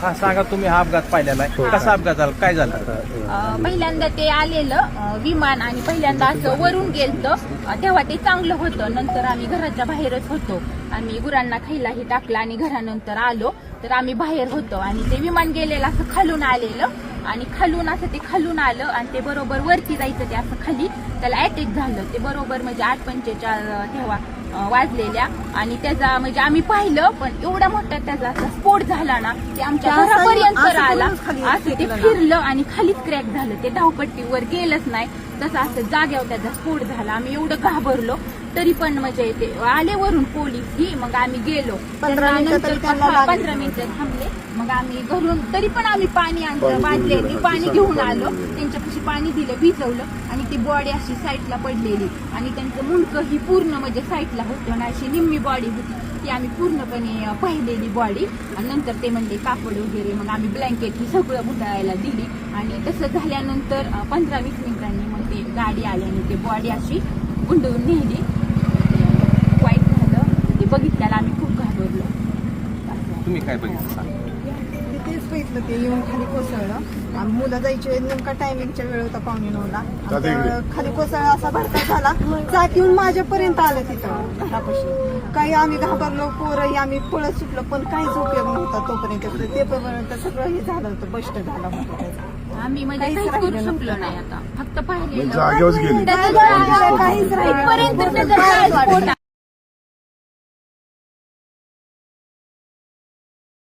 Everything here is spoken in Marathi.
हा सांगा, तुम्ही हा अपघात पाहिलेला आहे, कसा अपघात झाला, काय झालं? पहिल्यांदा ते आलेलं विमान आणि पहिल्यांदा असं वरून गेलतं तेव्हा ते चांगलं होतं. नंतर आम्ही घराच्या बाहेरच होतो. आम्ही गुरांना खायलाही टाकलं आणि घरानंतर आलो तर आम्ही बाहेर होतो आणि ते विमान गेलेलं असं खालून आलेलं आणि खालून असं ते खालून आलं आणि ते बरोबर वरती जायचं ते असं खाली त्याला अटॅक झालं. ते बरोबर म्हणजे 8:45 तेव्हा वाजलेल्या आणि त्याचा म्हणजे आम्ही पाहिलं पण एवढा मोठा त्याचा असा स्फोट झाला ना ते आमच्या घरापर्यंत आला. असं ते फिरलं आणि खालीच क्रॅक झालं. ते धावपट्टीवर गेलंच नाही, तसं असं जाग्यावर त्याचा स्फोट झाला. आम्ही एवढं घाबरलो तरी पण म्हणजे ते आले वरून पोलीस ही, मग आम्ही गेलो 15 मिनिटं थांबले. मग आम्ही घरून तरी पण आम्ही पाणी आणलं, बादलेली पाणी घेऊन आलो, त्यांच्यापाशी पाणी दिलं, भिजवलं आणि ती बॉडी अशी साईडला पडलेली आणि त्यांचं मुंडकं ही पूर्ण म्हणजे साईडला होतं आणि अशी निम्मी बॉडी होती ती आम्ही पूर्णपणे पाहिलेली बॉडी. आणि नंतर ते म्हणले कापड वगैरे, मग आम्ही ब्लँकेट ही सगळं गुंडाळायला दिली आणि तसं झाल्यानंतर 15-20 मिनिटांनी मग ते गाडी आली आणि ते बॉडी अशी गुंडवून नेली. वाईट झालं ते बघितल्याला आम्ही खूप घाबरलो. तुम्ही काय बघितलं? तेच बघितलं ते येऊन खाली कोसळलं आणि मुलं जायचे नेमका टायमिंगच्या वेळ होता 8:45 खाली कोसळला असा भडका झाला. चाक येऊन माझ्यापर्यंत आलं तिथं घरापाशी. काही आम्ही घाबरलो, पोरही आम्ही पळत सुटलो पण काहीच उपयोग नव्हता तोपर्यंत. ते पर्यंत सगळं हे झालं होतं, बस्ट झालं होतं. आम्ही म्हणजे काहीच करू शकलो नाही. आता फक्त पाहिलेलं जागेवर गेली. काहीच राहिलं.